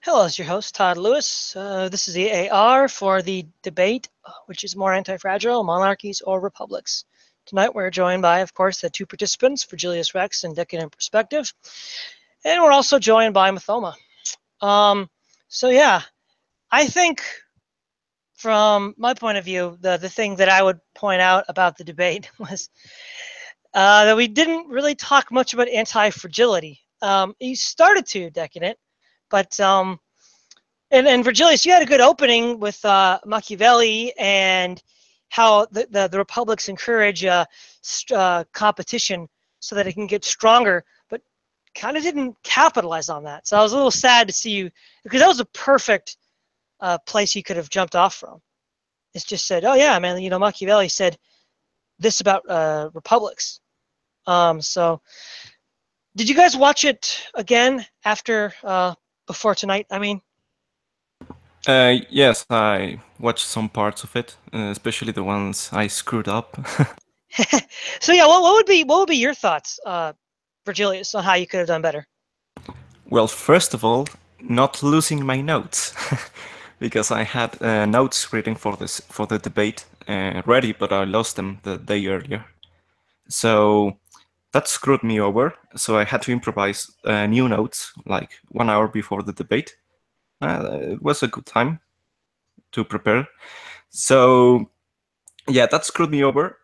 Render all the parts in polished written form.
Hello, it's your host, Todd Lewis. This is the AAR for the debate, which is more anti-fragile, monarchies or republics. Tonight we're joined by, of course, the two participants, Virgilius Rex and Decadent Perspective. And we're also joined by Mathoma. So yeah, I think from my point of view, the thing that I would point out about the debate was that we didn't really talk much about anti-fragility. You started to, Decadent, but and Virgilius, you had a good opening with Machiavelli and how the republics encourage competition so that it can get stronger, but kind of didn't capitalize on that. So I was a little sad to see you, because that was a perfect place you could have jumped off from. It's just said, oh yeah, man, Machiavelli said this about republics. So did you guys watch it again after, before tonight, I mean? Yes, I watched some parts of it, especially the ones I screwed up. So yeah, what would be your thoughts, Virgilius, on how you could have done better? Well, first of all, not losing my notes, because I had notes reading for the debate ready, but I lost them the day earlier. So that screwed me over. So I had to improvise new notes like 1 hour before the debate. It was a good time to prepare. So yeah, that screwed me over.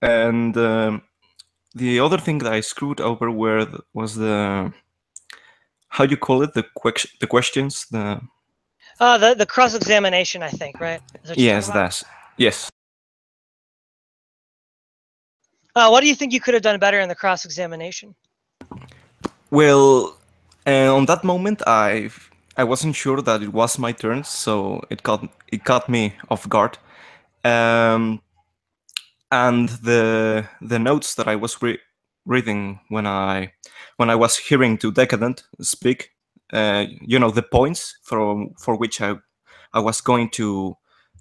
And the other thing that I screwed over was the, how do you call it, the questions, The cross-examination, I think, right? Is what you're yes, talking about? yes. What do you think you could have done better in the cross-examination? Well, on that moment, I wasn't sure that it was my turn, so it caught me off guard. And the notes that I was reading when I was hearing to Decadent speak, the points for which I was going to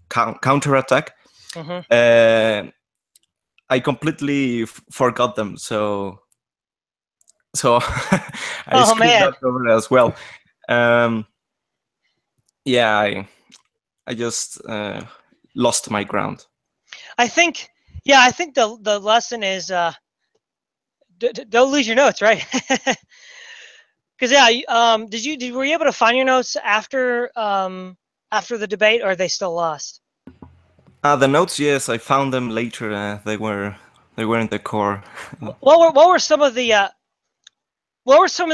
counterattack. Mm-hmm. I completely forgot them, so I Oh screwed man, that over as well. Um, yeah, I just lost my ground. I think the lesson is don't lose your notes, right? Because were you able to find your notes after the debate, or are they still lost? The notes, yes, I found them later. They were in the core. What were some of the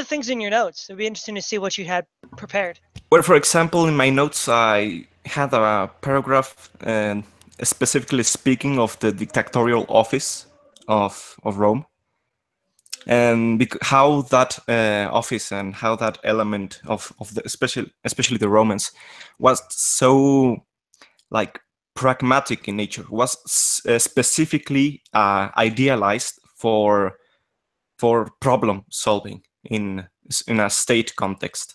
things in your notes? It'd be interesting to see what you had prepared. Well, for example, in my notes, I had a paragraph specifically speaking of the dictatorial office of Rome, and how that office and how that element of the especially the Romans was so like pragmatic in nature, was specifically idealized for problem solving in a state context.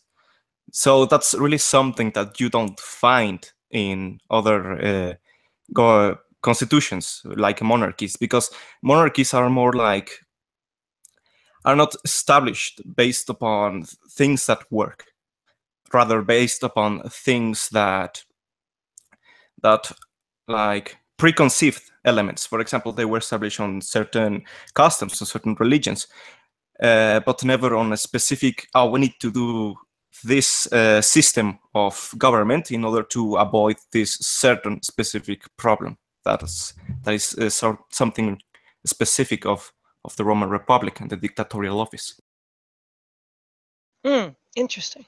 So that's really something that you don't find in other constitutions like monarchies, because monarchies are more like, are not established based upon things that work, rather based upon things that like preconceived elements. For example, they were established on certain customs, on certain religions, but never on a specific, oh, we need to do this system of government in order to avoid this certain specific problem. That is something specific of the Roman Republic and the dictatorial office. Interesting.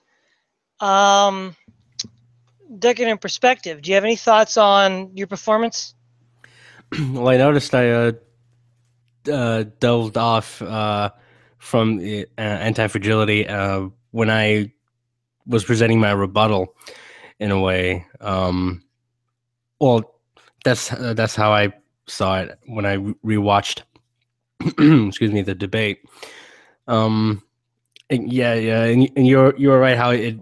Decadent Perspective, do you have any thoughts on your performance? Well, I noticed I delved off from anti-fragility when I was presenting my rebuttal in a way. Well, that's how I saw it when I rewatched excuse me, the debate. And you're right how it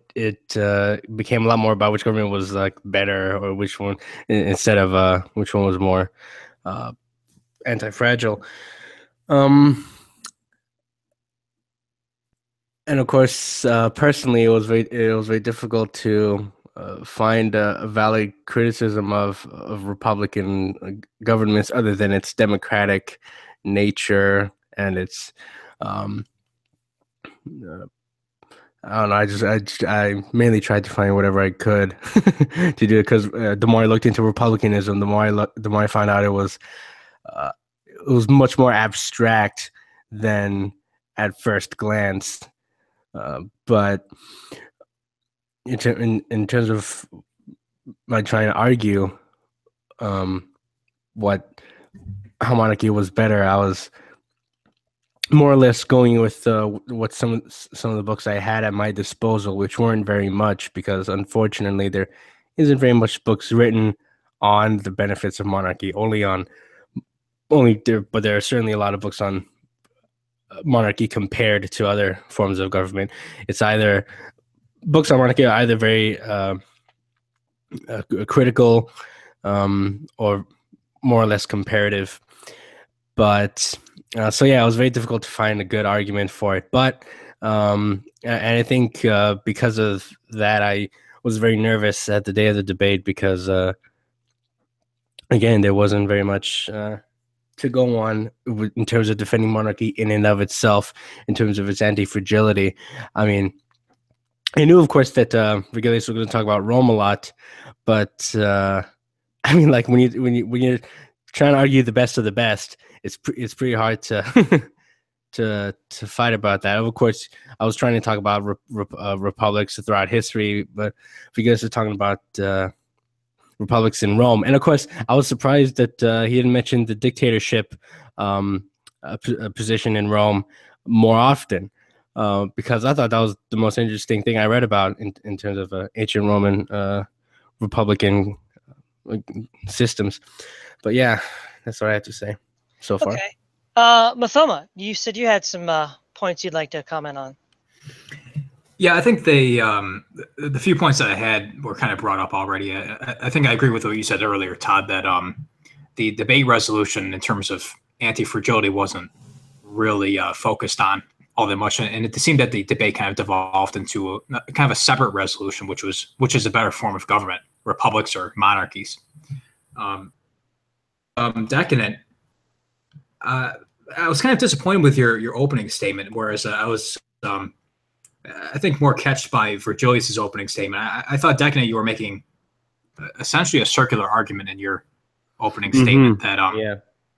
became a lot more about which government was like better, or which one, instead of which one was more anti-fragile. And of course, personally, it was very difficult to find a valid criticism of Republican governments other than its democratic nature and its um, uh, I don't know. I mainly tried to find whatever I could to do it because the more I looked into republicanism, the more I found out uh, it was much more abstract than at first glance. But in terms of like trying to argue um, what how monarchy was better, I was more or less going with what some of the books I had at my disposal, which weren't very much because unfortunately there isn't very much books written on the benefits of monarchy. But there are certainly a lot of books on monarchy compared to other forms of government. It's either books on monarchy are either very critical or more or less comparative. But so yeah, it was very difficult to find a good argument for it. But and I think because of that, I was very nervous at the day of the debate because again, there wasn't very much to go on in terms of defending monarchy in and of itself, in terms of its anti-fragility. I mean, I knew, of course, that Virgilius was going to talk about Rome a lot, but I mean, like when you're trying to argue the best of the best, it's pretty hard to to fight about that. Of course, I was trying to talk about republics throughout history, but Virgilius was talking about republics in Rome, and of course, I was surprised that he didn't mention the dictatorship position in Rome more often. Because I thought that was the most interesting thing I read about in terms of ancient Roman republican systems. But yeah, that's what I have to say so far. Okay. Mathoma, you said you had some points you'd like to comment on. Yeah, I think the few points that I had were kind of brought up already. I think I agree with what you said earlier, Todd, that the debate resolution in terms of anti-fragility wasn't really focused on all that much, and it seemed that the debate kind of devolved into kind of a separate resolution, which is a better form of government, republics or monarchies. Decadent. I was kind of disappointed with your opening statement, whereas I was I think more catched by Virgilius's opening statement. I thought, Decadent, you were making essentially a circular argument in your opening statement that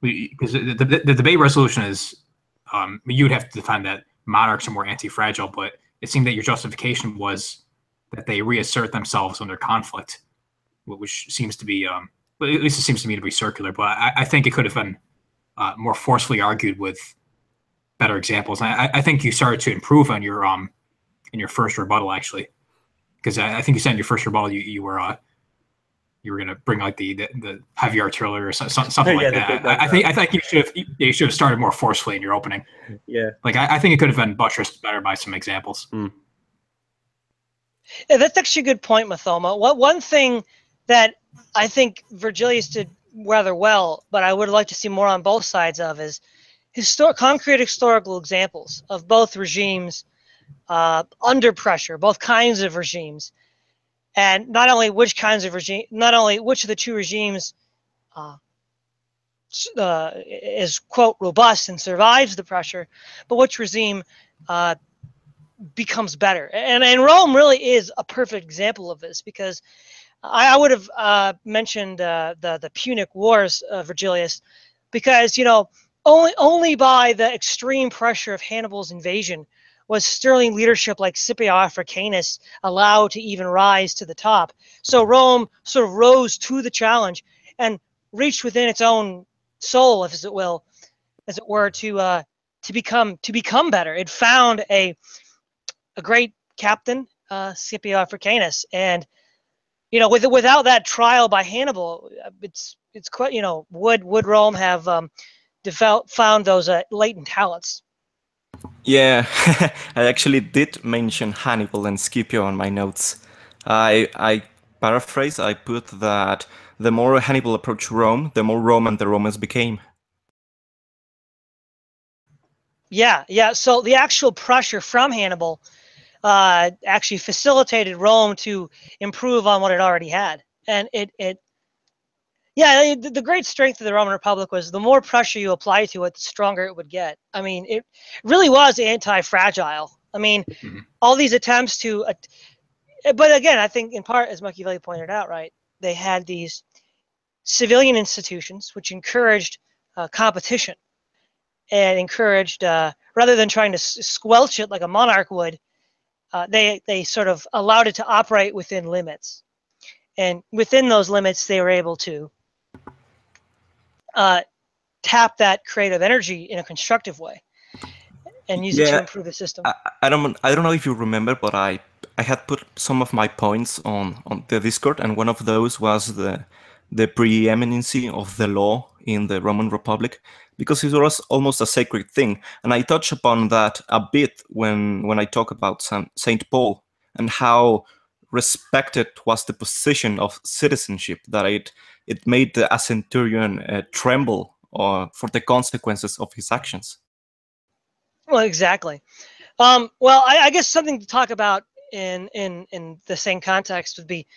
because the debate resolution is you'd have to define that monarchs are more anti-fragile, but it seemed that your justification was that they reassert themselves under conflict, which seems to be at least it seems to me to be circular. But I think it could have been more forcefully argued with better examples. And I think you started to improve on your in your first rebuttal, actually, because I think you said in your first rebuttal you were going to bring like the heavy artillery or something like that. I think you should have started more forcefully in your opening. Yeah, like I think it could have been buttressed better by some examples. Yeah, that's actually a good point, Mathoma. One thing that I think Virgilius did rather well, but I would like to see more on both sides of, is concrete historical examples of both regimes under pressure, both kinds of regimes, and not only which of the two regimes is, quote, robust and survives the pressure, but which regime becomes better. And Rome really is a perfect example of this, because I would have mentioned the Punic Wars, Virgilius, because only by the extreme pressure of Hannibal's invasion was sterling leadership like Scipio Africanus allowed to even rise to the top. So Rome sort of rose to the challenge and reached within its own soul, as it were, to become better. It found a great captain, Scipio Africanus, and without that trial by Hannibal, it's quite, would Rome have found those latent talents? Yeah, I actually did mention Hannibal and Scipio on my notes. I paraphrase, I put that the more Hannibal approached Rome, the more Roman the Romans became. Yeah. So the actual pressure from Hannibal actually facilitated Rome to improve on what it already had, and the great strength of the Roman Republic was the more pressure you apply to it, the stronger it would get. I mean, it really was anti-fragile. I mean, all these attempts to, but again, I think in part, as Machiavelli pointed out, right, they had these civilian institutions which encouraged competition and encouraged, rather than trying to squelch it like a monarch would, they sort of allowed it to operate within limits. And within those limits, they were able to tap that creative energy in a constructive way and use it to improve the system. I don't know if you remember, but I had put some of my points on the Discord, and one of those was the preeminency of the law in the Roman Republic, because it was almost a sacred thing. And I touch upon that a bit when I talk about Saint Paul and how respected was the position of citizenship, that it made a centurion tremble for the consequences of his actions. Well, exactly. Well, I guess something to talk about in the same context would be,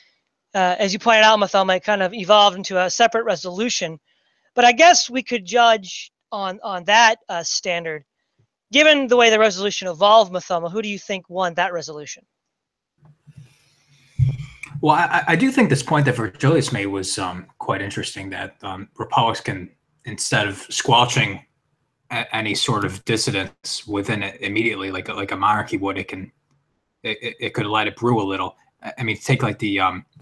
as you pointed out, Mathoma, it kind of evolved into a separate resolution. But I guess we could judge on that standard. Given the way the resolution evolved, Mathoma, who do you think won that resolution? Well, I do think this point that Virgilius made was quite interesting, that republics can, instead of squelching any sort of dissidence within it immediately, like a monarchy would, it could let it brew a little. I mean, take like the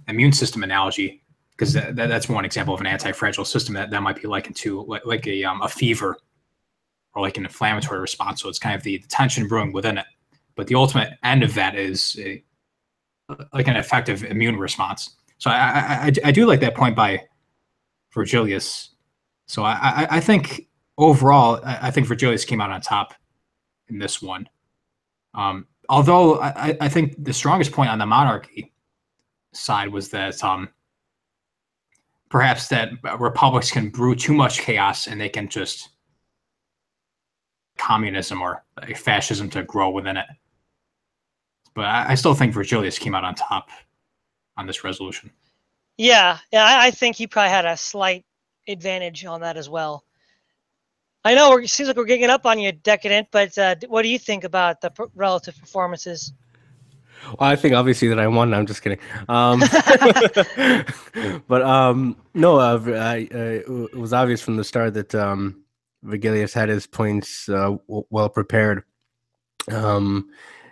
immune system analogy, because that's one example of an anti-fragile system that might be likened to like a fever or like an inflammatory response. So it's kind of the tension brewing within it, but the ultimate end of that is like an effective immune response. So I do like that point by Virgilius. So I think overall, I think Virgilius came out on top in this one. Although I think the strongest point on the monarchy side was that perhaps that republics can brew too much chaos and they can just communism or fascism to grow within it. But I still think Virgilius came out on top on this resolution. Yeah, I think he probably had a slight advantage on that as well. I know it seems like we're getting up on you, Decadent, but what do you think about the relative performances? Well, I think obviously that I won. I'm just kidding. But no, it was obvious from the start that Virgilius had his points well prepared.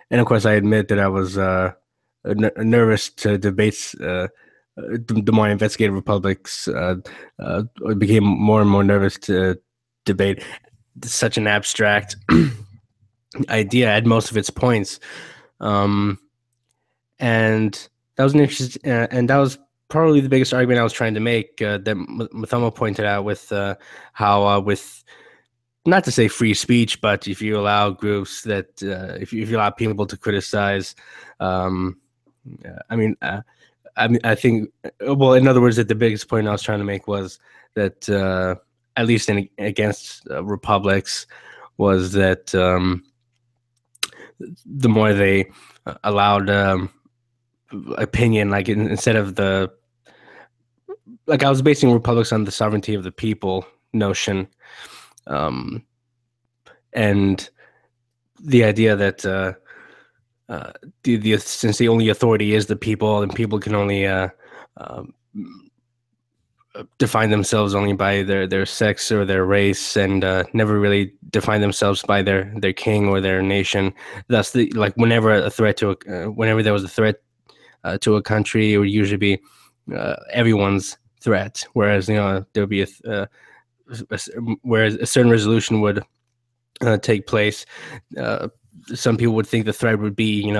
And of course, I admit that I was nervous to debates. The more I investigated republics, I became more and more nervous to debate such an abstract idea at most of its points. And that was an interesting, and that was probably the biggest argument I was trying to make. That Mathoma pointed out with how with, not to say free speech, but if you allow groups that if you allow people to criticize, I think, well, in other words, that the biggest point I was trying to make was that at least against republics, was that the more they allowed opinion, like instead of I was basing republics on the sovereignty of the people notion, and the idea that since the only authority is the people, and people can only define themselves only by their sex or their race, and never really define themselves by their king or their nation. Thus, whenever there was a threat to a country, it would usually be everyone's threat. Whereas there would be whereas a certain resolution would take place. Some people would think the threat would be,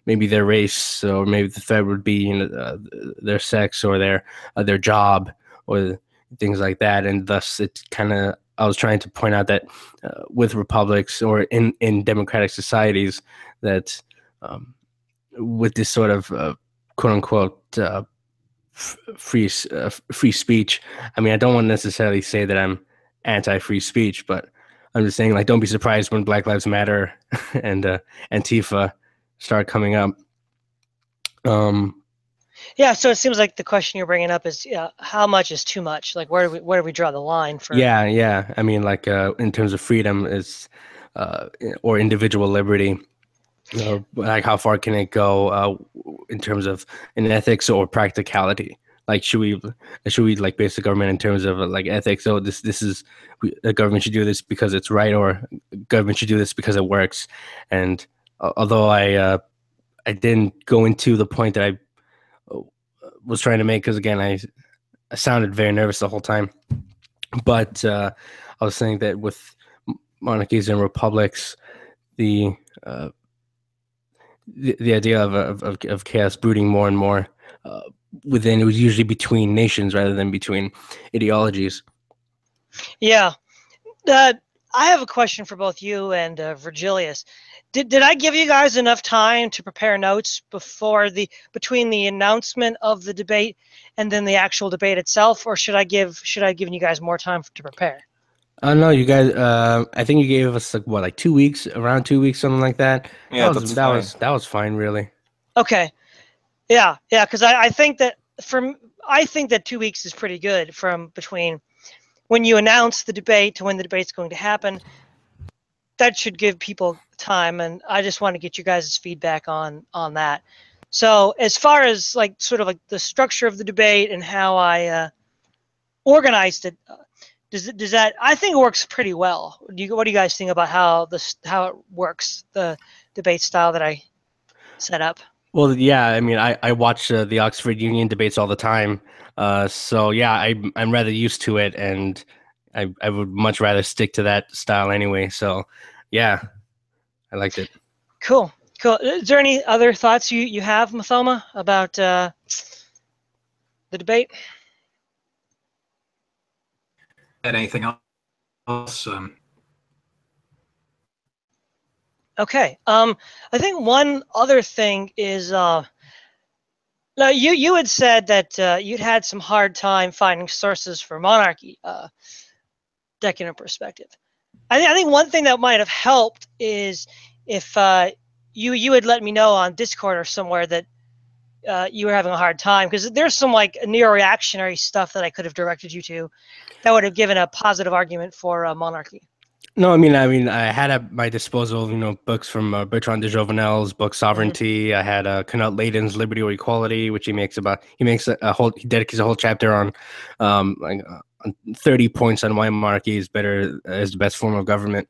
maybe their race, or maybe the threat would be, their sex or their job or things like that. And thus, I was trying to point out that with republics or in democratic societies, that with this sort of quote unquote free speech. I mean, I don't want to necessarily say that I'm anti-free speech, but I'm just saying, like, don't be surprised when Black Lives Matter and Antifa start coming up. Yeah, so it seems like the question you're bringing up is, how much is too much? Like, where do we draw the line for? Yeah. I mean, like, in terms of freedom is, or individual liberty, like how far can it go in terms of in ethics or practicality? Like, should we like base the government in terms of like ethics? Oh, this is the government should do this because it's right, or government should do this because it works. And although I didn't go into the point that I was trying to make, because again I sounded very nervous the whole time. But I was saying that with monarchies and republics, the the idea of chaos brooding more and more within, it was usually between nations rather than between ideologies. Yeah. I have a question for both you and Virgilius. Did I give you guys enough time to prepare notes between the announcement of the debate and then the actual debate itself, or should I given you guys more time to prepare? No, you guys. I think you gave us like 2 weeks, around 2 weeks, something like that. Yeah, that was fine, really. Okay. Yeah, because I think that I think that 2 weeks is pretty good from between when you announce the debate to when the debate's going to happen. That should give people time, and I just want to get you guys' feedback on that. So as far as like sort of like the structure of the debate and how I organized it, does that, I think it works pretty well. What do you guys think about how it works, the debate style that I set up? Well, yeah. I mean, I watch the Oxford Union debates all the time. So yeah, I'm rather used to it, and I would much rather stick to that style anyway. So yeah, I liked it. Cool. Is there any other thoughts you have, Mathoma, about the debate? Add anything else? Okay. I think one other thing is, now you had said that you'd had some hard time finding sources for monarchy, decadent perspective. I think one thing that might have helped is if you had let me know on Discord or somewhere that you were having a hard time, because there's some like neo-reactionary stuff that I could have directed you to that would have given a positive argument for monarchy. No, I mean, I had at my disposal, books from Bertrand de Jovenel's book Sovereignty. Mm-hmm. I had Knut Leiden's Liberty or Equality, which he he dedicates a whole chapter on, on 30 points on why monarchy is the best form of government.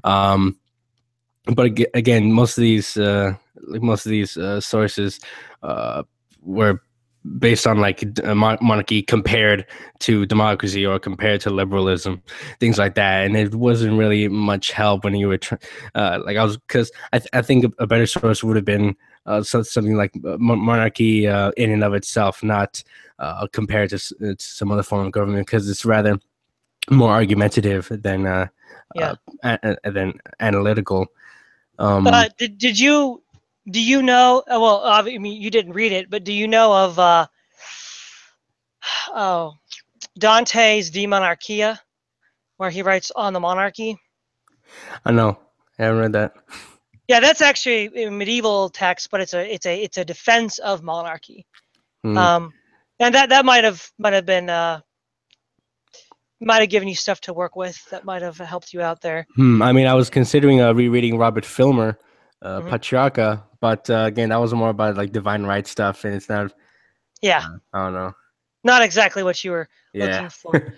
But again, most of these sources were based on like monarchy compared to democracy or compared to liberalism, things like that, and it wasn't really much help when you were because I think a better source would have been something like monarchy in and of itself, not compared to some other form of government, because it's rather more argumentative than analytical. Do you know? Well, I mean, you didn't read it, but do you know of Dante's De Monarchia, where he writes on the monarchy? I know. I haven't read that. Yeah, that's actually a medieval text, but it's a defense of monarchy. And that might have been might have given you stuff to work with. That might have helped you out there. I mean, I was considering rereading Robert Filmer, Patriarcha, but again, that was more about like divine rights stuff, and it's not. Yeah. I don't know. Not exactly what you were looking for.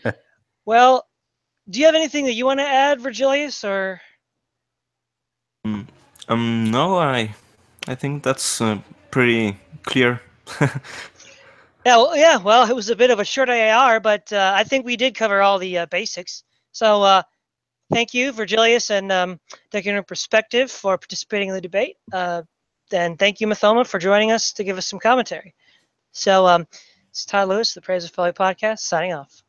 Well, do you have anything that you want to add, Virgilius, or? No, I think that's pretty clear. Well, it was a bit of a short AAR, but I think we did cover all the basics. So thank you, Virgilius and Decadent Perspective, for participating in the debate. And thank you, Mathoma, for joining us to give us some commentary. So it's Todd Lewis, the Praise of Folly podcast, signing off.